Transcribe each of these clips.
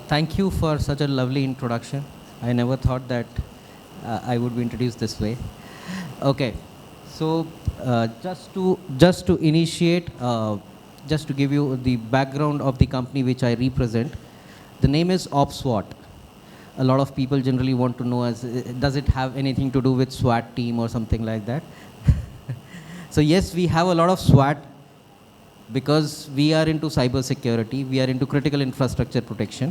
Thank you for such a lovely introduction. I never thought that I would be introduced this way. Okay, so just to initiate, just to give you the background of the company which I represent, the name is OPSWAT. A lot of people generally want to know as does it have anything to do with SWAT team or something like that. So yes, we have a lot of SWAT because we are into cyber security, we are into critical infrastructure protection.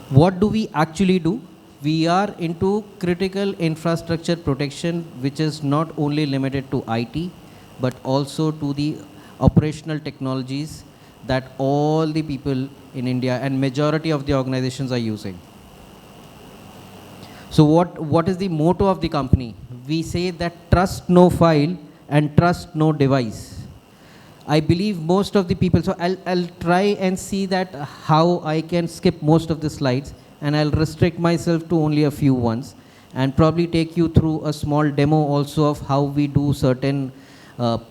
What do we actually do? We are into critical infrastructure protection, which is not only limited to IT, but also to the operational technologies that all the people in India and majority of the organizations are using. So what is the motto of the company? We say that trust no file and trust no device. I believe most of the people, so I'll try and see that how I can skip most of the slides, and I'll restrict myself to only a few ones and probably take you through a small demo also of how we do certain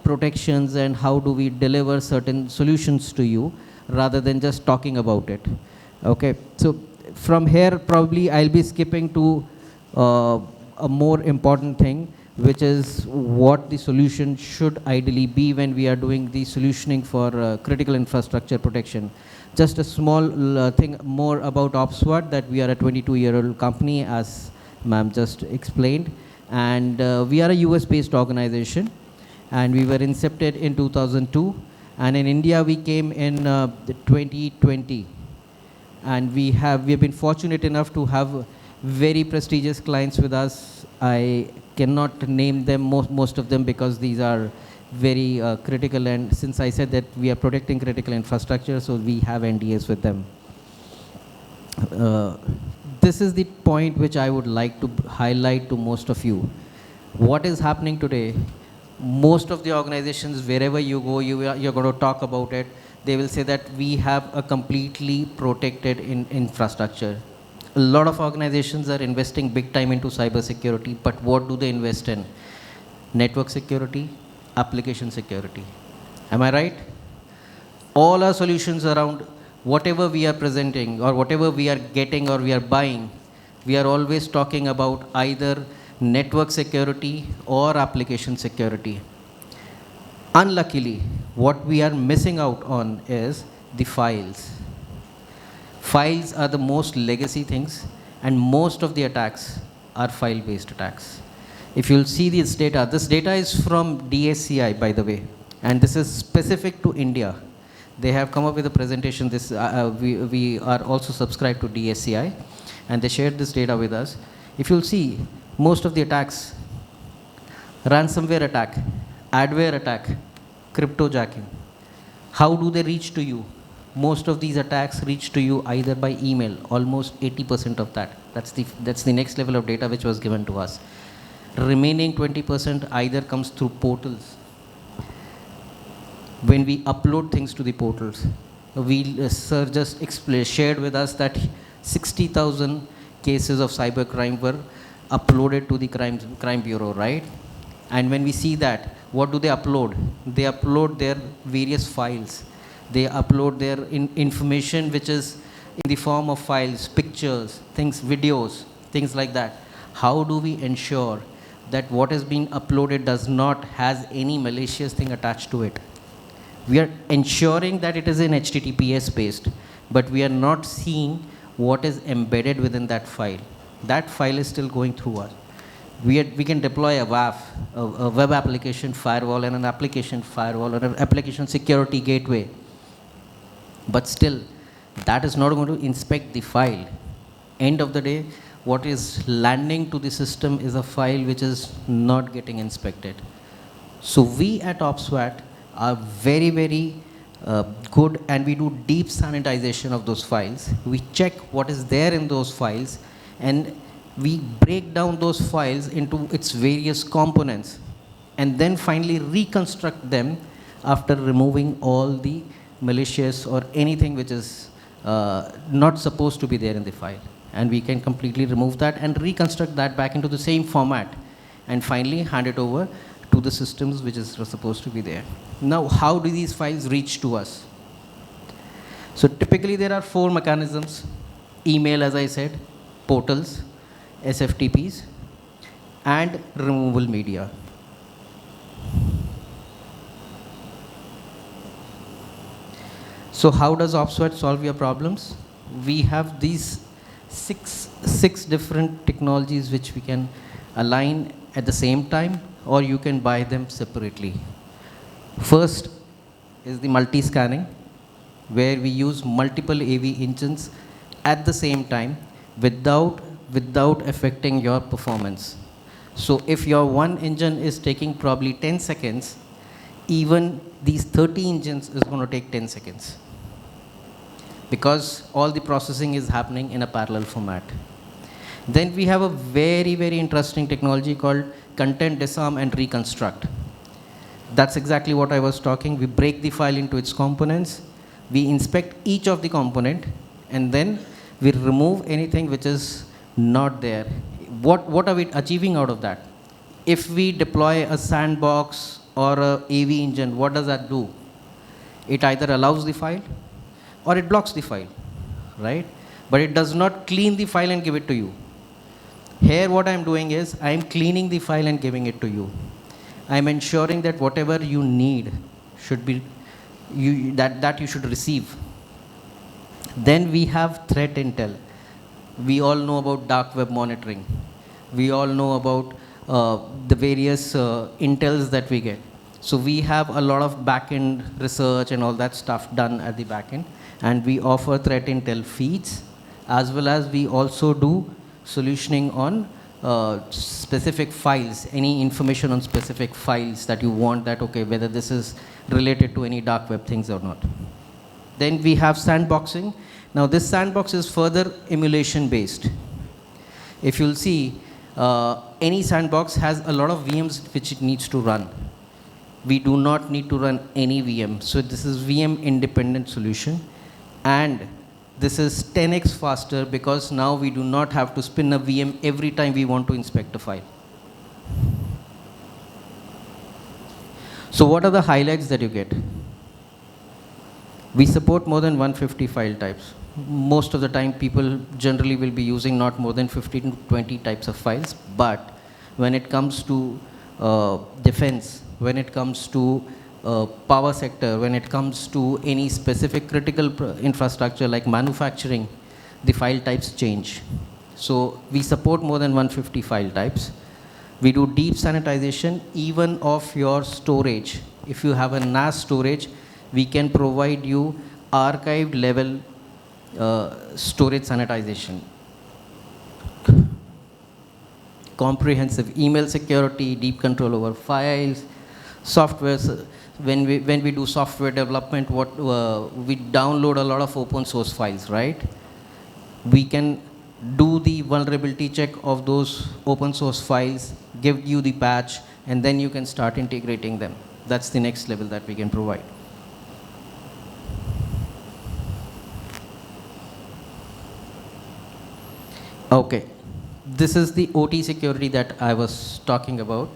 protections and how do we deliver certain solutions to you rather than just talking about it. Okay, so from here probably I'll be skipping to a more important thing, which is what the solution should ideally be when we are doing the solutioning for critical infrastructure protection. Just a small thing more about OPSWAT, that we are a 22-year-old company, as ma'am just explained, and we are a US-based organization, and we were incepted in 2002, and in India we came in 2020, and we have been fortunate enough to have very prestigious clients with us. I cannot name them, most of them, because these are very critical, and since I said that we are protecting critical infrastructure, so we have NDAs with them. This is the point which I would like to highlight to most of you. What is happening today? Most of the organizations, wherever you go, you're going to talk about it. They will say that we have a completely protected infrastructure. A lot of organizations are investing big time into cyber security, but what do they invest in? Network security, application security. Am I right? All our solutions around whatever we are presenting or whatever we are getting or we are buying, we are always talking about either network security or application security. Unluckily, what we are missing out on is the files. Files are the most legacy things, and most of the attacks are file-based attacks. If you'll see this data is from DSCI, by the way, and this is specific to India. They have come up with a presentation. We are also subscribed to DSCI, and they shared this data with us. If you'll see, most of the attacks, ransomware attack, adware attack, cryptojacking, how do they reach to you? Most of these attacks reach to you either by email, almost 80% of that. That's the next level of data which was given to us. Remaining 20% either comes through portals. When we upload things to the portals, sir just shared with us that 60,000 cases of cybercrime were uploaded to the crime bureau, right? And when we see that, what do they upload? They upload their various files. They upload their information which is in the form of files, pictures, things, videos, things like that. How do we ensure that what is being uploaded does not has any malicious thing attached to it? We are ensuring that it is in HTTPS based, but we are not seeing what is embedded within that file. That file is still going through us. We can deploy a WAF, a web application firewall, and an application firewall, or an application security gateway. But still, that is not going to inspect the file. End of the day, what is landing to the system is a file which is not getting inspected. So we at OPSWAT are very, very good, and we do deep sanitization of those files. We check what is there in those files, and we break down those files into its various components, and then finally reconstruct them after removing all the malicious or anything which is not supposed to be there in the file. And we can completely remove that and reconstruct that back into the same format, and finally hand it over to the systems which is supposed to be there. Now, how do these files reach to us? So typically there are 4 mechanisms: email, as I said, portals, SFTPs, and removable media. So how does OPSWAT solve your problems? We have these six different technologies which we can align at the same time, or you can buy them separately. First is the multi-scanning, where we use multiple AV engines at the same time without affecting your performance. So if your one engine is taking probably 10 seconds, even these 30 engines is going to take 10 seconds, because all the processing is happening in a parallel format. Then we have a very, very interesting technology called content disarm and reconstruct. That's exactly what I was talking. We break the file into its components, we inspect each of the component, and then we remove anything which is not there. What are we achieving out of that? If we deploy a sandbox or a AV engine, what does that do? It either allows the file or it blocks the file, right? But it does not clean the file and give it to you. Here what I'm doing is I'm cleaning the file and giving it to you. I'm ensuring that whatever you need should be, that you should receive. Then we have threat intel. We all know about dark web monitoring. We all know about the various intels that we get. So we have a lot of back-end research and all that stuff done at the back-end. And we offer threat intel feeds, as well as we also do solutioning on specific files, any information on specific files that you want, that, okay, whether this is related to any dark web things or not. Then we have sandboxing. Now this sandbox is further emulation based. If you'll see, any sandbox has a lot of VMs which it needs to run. We do not need to run any VM. So this is VM independent solution. And this is 10x faster, because now we do not have to spin a VM every time we want to inspect a file. So what are the highlights that you get? We support more than 150 file types. Most of the time people generally will be using not more than 15 to 20 types of files. But when it comes to defense, when it comes to power sector, when it comes to any specific critical infrastructure like manufacturing, the file types change. So we support more than 150 file types. We do deep sanitization even of your storage. If you have a NAS storage, we can provide you archived level storage sanitization. Comprehensive email security, deep control over files, software. When we do software development, we download a lot of open source files, right? We can do the vulnerability check of those open source files, give you the patch, and then you can start integrating them. That's the next level that we can provide. Okay, this is the OT security that I was talking about.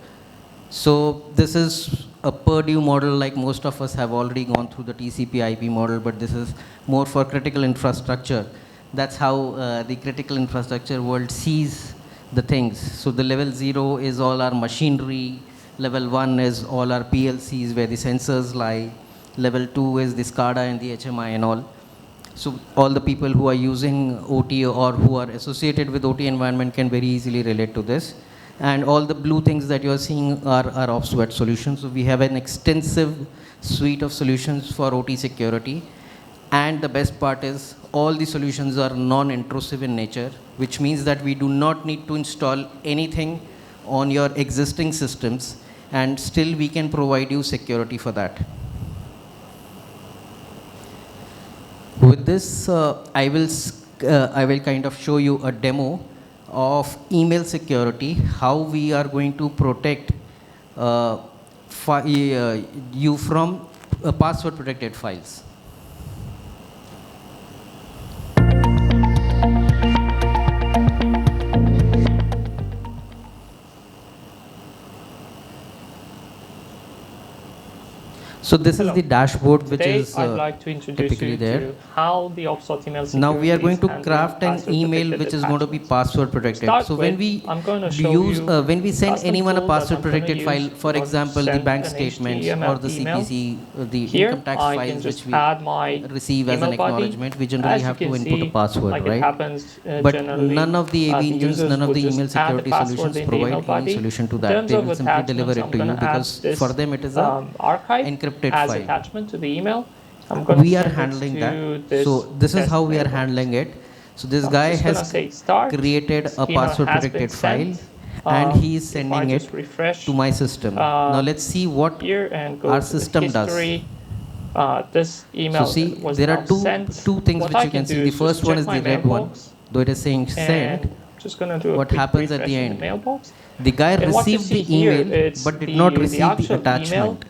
So this is a Purdue model, like most of us have already gone through the TCP/IP model, but this is more for critical infrastructure. That's how the critical infrastructure world sees the things. So the level 0 is all our machinery, level 1 is all our PLCs where the sensors lie, level 2 is the SCADA and the HMI and all. So all the people who are using OT or who are associated with OT environment can very easily relate to this. And all the blue things that you're seeing are OPSWAT solutions. So we have an extensive suite of solutions for OT security. And the best part is all the solutions are non-intrusive in nature, which means that we do not need to install anything on your existing systems, and still we can provide you security for that. With this, I will kind of show you a demo of email security, how we are going to protect you from password protected files. So this is the dashboard which Today, is I'd like to introduce typically you there. to how the OPSWAT email security Now we are going is to handling craft an password email protected which is going to be attachments. password To protected. start So with, when we I'm going to show use, you when we send custom anyone a tool that password I'm gonna protected use file, in for order to example, the send bank an statements HTML or the email. CPC, the Here, income tax I files can just which we add my receive as an email body. acknowledgement, we generally As you have to can input a see, password, like it right? happens But generally, none of the AV the engines, users none of would the just email add the security password solutions in the email provide any body. solution to In that. terms They of will simply deliver attachments, it I'm to going you to add because for this them it is a archive encrypted as file. attachment to the email. I'm going to We are send it handling that. to So this this is test how we are mailbox. handling it. So this So I'm guy just going to has say start. created This a email password has been protected file sent. and he is If I sending it just refresh to my system. Now let's see what here and go our to the system does. history, this So email see, was there are now sent. two things What which I you can can do see. The is just first one check is my the red one, mailbox, though it is saying and send. I'm just going to do a What quick happens at refresh the in the end? mailbox. The guy And what you received see the here, email it's but did not the receive the actual email. attachment.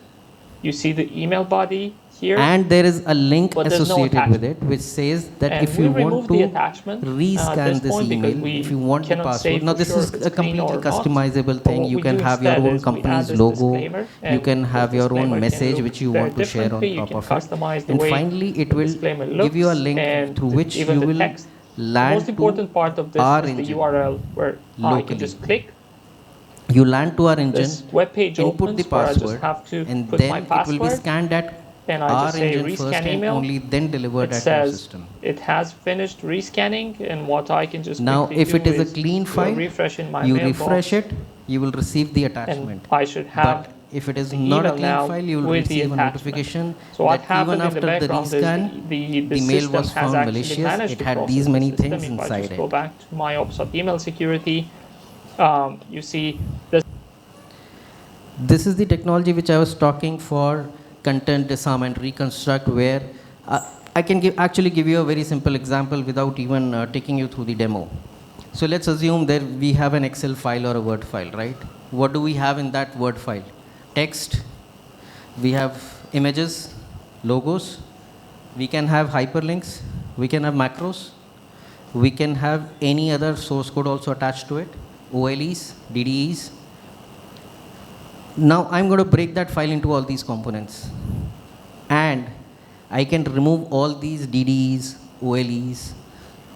You see the email body here, And there is a link but there's no associated with attachment. it which says that And if we you want remove the to attachment at rescan this this point because email, if we you want the cannot say password. Now for this sure is if it's a clean completely or not. customizable But thing. what You we can do have your instead own is we add company's this logo. disclaimer, You and can this have your own disclaimer can message look which you very want to share differently. on You top can of it. customize the And way finally, it the will disclaimer give you a looks link and through which even you the will text. The most land to important part of this our is the engine URL where I can locally. just click. You land to our engine, This web page input the opens where I just password, have to and put my then it will be password, scanned at and I our just say engine first rescan and email. only then delivered It at your says system. it has finished rescanning, and what I can just Now, quickly if it do is a is clean do a file, refresh in my you refresh mailbox, it, you will receive the and attachment. I should have But if it is the not a email clean now file, you will with the receive a attachment. notification So what that even happened in the after the background is rescan, the the mail system was has found actually malicious. managed It to had process these the many system. things If I inside just go it. back to my OPSWAT email security, you see this. This is the technology which I was talking for content disarm and reconstruct, where I can actually give you a very simple example without even taking you through the demo. So let's assume that we have an Excel file or a Word file, right? What do we have in that Word file? Text, we have images, logos, we can have hyperlinks, we can have macros, we can have any other source code also attached to it, OLEs, DDEs. Now I'm going to break that file into all these components, and I can remove all these DDEs, OLEs,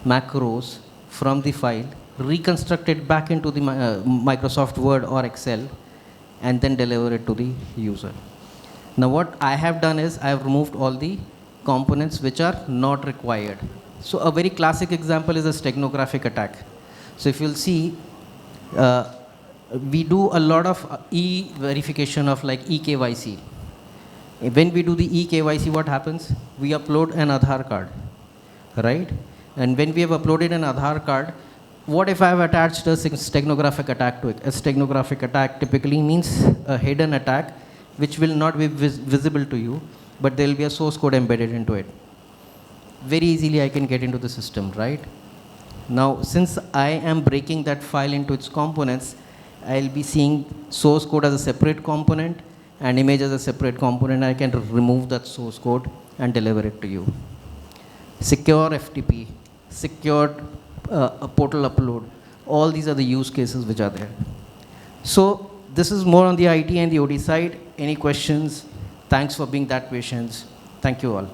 macros from the file, reconstruct it back into the Microsoft Word or Excel, and then deliver it to the user. Now what I have done is I have removed all the components which are not required. So a very classic example is a steganographic attack. So if you'll see, we do a lot of e-verification of like eKYC. When we do the eKYC, what happens? We upload an Aadhaar card, right? And when we have uploaded an Aadhaar card, what if I have attached a steganographic attack to it? A steganographic attack typically means a hidden attack which will not be visible to you, but there will be a source code embedded into it. Very easily I can get into the system, right? Now, since I am breaking that file into its components, I'll be seeing source code as a separate component and image as a separate component. I can remove that source code and deliver it to you. Secure FTP, secured portal upload, all these are the use cases which are there. So this is more on the IT and the OT side. Any questions? Thanks for being that patient. Thank you all.